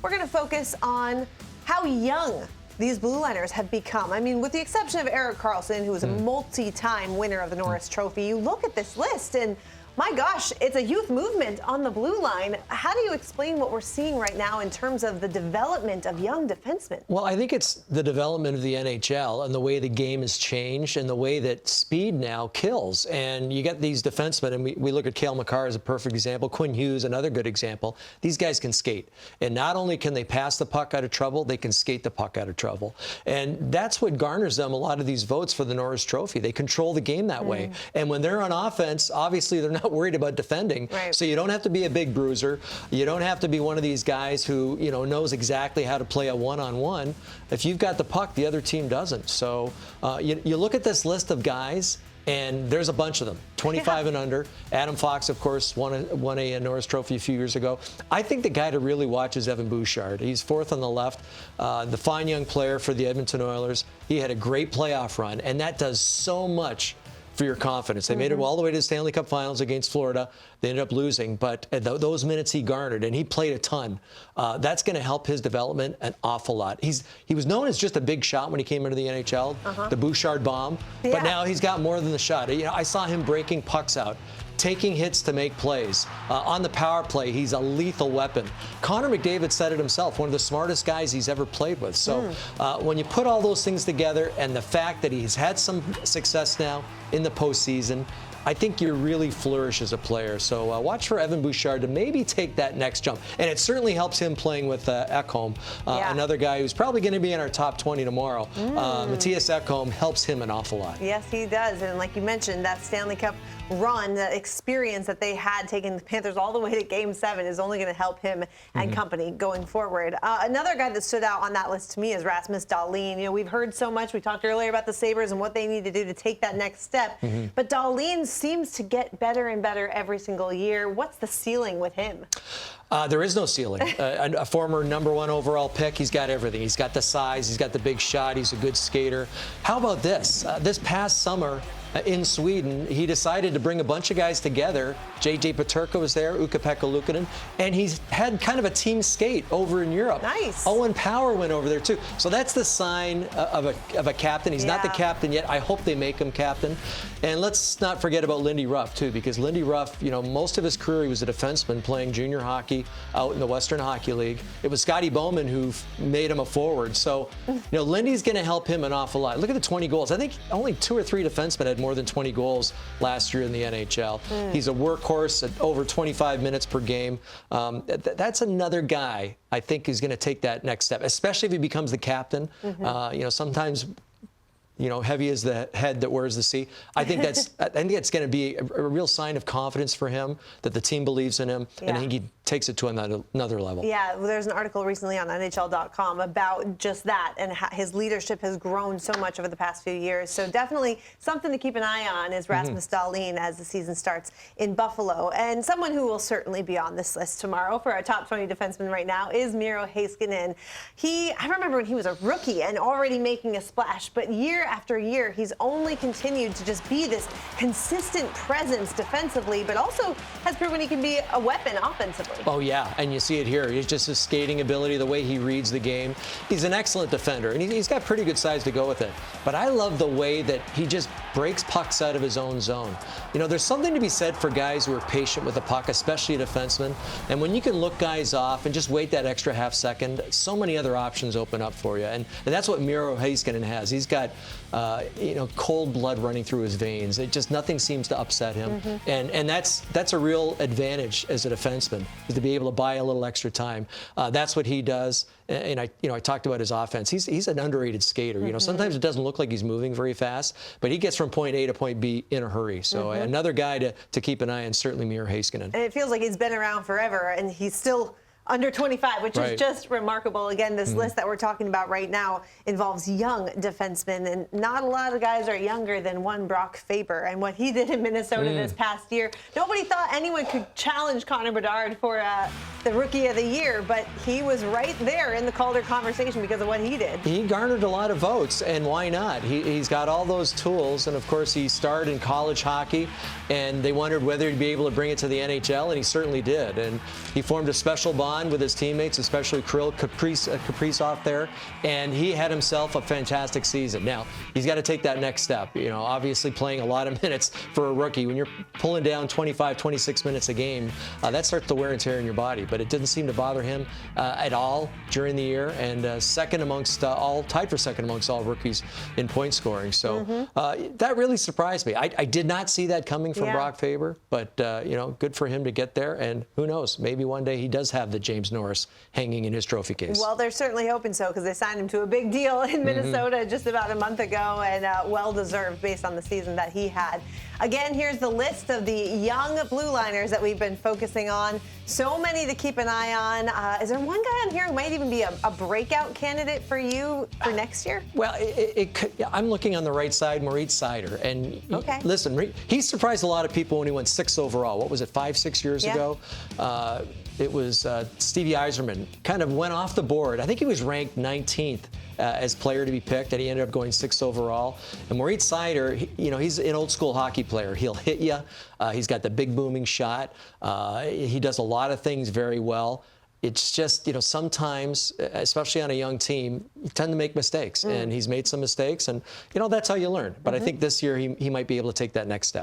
we're going to focus on how young these Blue Liners have become. I mean, with the exception of Erik Karlsson, who was a multi-time winner of the Norris Trophy, you look at this list and my gosh, it's a youth movement on the blue line. How do you explain what we're seeing right now in terms of the development of young defensemen? Well, I think it's the development of the NHL and the way the game has changed and the way that speed now kills. And you get these defensemen, and we look at Cale Makar as a perfect example, Quinn Hughes, another good example. These guys can skate. And not only can they pass the puck out of trouble, they can skate the puck out of trouble. And that's what garners them a lot of these votes for the Norris Trophy. They control the game that way. And when they're on offense, obviously they're not worried about defending. Right. So you don't have to be a big bruiser. You don't have to be one of these guys who, knows exactly how to play a one-on-one. If you've got the puck, the other team doesn't. So you look at this list of guys, and there's a bunch of them, 25 and under. Adam Fox, of course, won a Norris Trophy a few years ago. I think the guy to really watch is Evan Bouchard. He's fourth on the left, the fine young player for the Edmonton Oilers. He had a great playoff run, and that does so much for your confidence. They made it all the way to the Stanley Cup Finals against Florida. They ended up losing, but those minutes he garnered, and he played a ton, that's going to help his development an awful lot. He was known as just a big shot when he came into the NHL, the Bouchard bomb, but now he's got more than the shot. I saw him breaking pucks out, taking hits to make plays. On the power play, he's a lethal weapon. Connor McDavid said it himself, one of the smartest guys he's ever played with. So when you put all those things together and the fact that he's had some success now in the postseason, I think you really flourish as a player. So watch for Evan Bouchard to maybe take that next jump. And it certainly helps him playing with Ekholm, another guy who's probably going to be in our top 20 tomorrow. Matthias Ekholm helps him an awful lot. Yes, he does. And like you mentioned, that Stanley Cup run, the experience that they had taking the Panthers all the way to Game 7 is only going to help him and company going forward. Another guy that stood out on that list to me is Rasmus Dahlin. We've heard so much. We talked earlier about the Sabres and what they need to do to take that next step. But Dahlin seems to get better and better every single year. What's the ceiling with him? There is no ceiling. A former #1 overall pick, he's got everything. He's got the size, he's got the big shot, he's a good skater. How about this? This past summer in Sweden, he decided to bring a bunch of guys together. J.J. Peterka was there, Ukko-Pekka Luukkonen, and he's had kind of a team skate over in Europe. Nice. Owen Power went over there too. So that's the sign of a captain. He's not the captain yet. I hope they make him captain. And let's not forget about Lindy Ruff too, because Lindy Ruff, most of his career he was a defenseman playing junior hockey out in the Western Hockey League. It was Scotty Bowman who made him a forward. So, Lindy's going to help him an awful lot. Look at the 20 goals. I think only 2 or 3 defensemen had more than 20 goals last year in the NHL. He's a workhorse at over 25 minutes per game. That's another guy I think is going to take that next step, especially if he becomes the captain. Sometimes heavy is the head that wears the sea. I think it's going to be a real sign of confidence for him that the team believes in him, and I think he takes it to another level. Yeah, there's an article recently on NHL.com about just that, and how his leadership has grown so much over the past few years. So definitely something to keep an eye on is Rasmus Dahlin as the season starts in Buffalo. And someone who will certainly be on this list tomorrow for our top 20 defensemen right now is Miro Heiskanen. I remember when he was a rookie and already making a splash, but year after year, he's only continued to just be this consistent presence defensively, but also has proven he can be a weapon offensively. Oh, yeah, and you see it here. It's just his skating ability, the way he reads the game. He's an excellent defender, and he's got pretty good size to go with it. But I love the way that he just breaks pucks out of his own zone. There's something to be said for guys who are patient with the puck, especially a defenseman. And when you can look guys off and just wait that extra half second, so many other options open up for you. And that's what Miro Heiskanen has. He's got cold blood running through his veins. Nothing seems to upset him. And that's a real advantage as a defenseman, is to be able to buy a little extra time. That's what he does. And I talked about his offense. He's an underrated skater. Sometimes it doesn't look like he's moving very fast, but he gets from point A to point B in a hurry. So another guy to keep an eye on, certainly Miro Heiskanen. And it feels like he's been around forever, and he's still under 25, which is just remarkable. Again, this list that we're talking about right now involves young defensemen, and not a lot of guys are younger than one Brock Faber. And what he did in Minnesota this past year, nobody thought anyone could challenge Connor Bedard for the Rookie of the Year, but he was right there in the Calder conversation because of what he did. He garnered a lot of votes, and why not? He's got all those tools, and of course he starred in college hockey, and they wondered whether he'd be able to bring it to the NHL, and he certainly did. And he formed a special bond bond with his teammates, especially Kirill Kaprizov there, and he had himself a fantastic season. Now, he's got to take that next step. You know, obviously playing a lot of minutes for a rookie. When you're pulling down 25, 26 minutes a game, that starts to wear and tear in your body. But it didn't seem to bother him at all during the year, and second amongst tied for second amongst all rookies in point scoring. So that really surprised me. I did not see that coming from Brock Faber, but you know, good for him to get there. And who knows, maybe one day he does have the James Norris hanging in his trophy case. Well, they're certainly hoping so, because they signed him to a big deal in Minnesota just about a month ago, and well-deserved based on the season that he had. Again, here's the list of the young blue liners that we've been focusing on. So many to keep an eye on. Is there one guy on here who might even be a breakout candidate for you for next year? Well, I'm looking on the right side, Moritz Seider. And listen, he surprised a lot of people when he went 6th overall. What was it, 5-6 years ago? It was Stevie Yzerman kind of went off the board. I think he was ranked 19th as player to be picked, and he ended up going 6th overall. And Moritz Seider, you know, he's an old school hockey player. He'll hit you. He's got the big booming shot. He does a lot of things very well. It's just, you know, sometimes, especially on a young team, you tend to make mistakes. And he's made some mistakes, and, you know, that's how you learn. But I think this year he might be able to take that next step.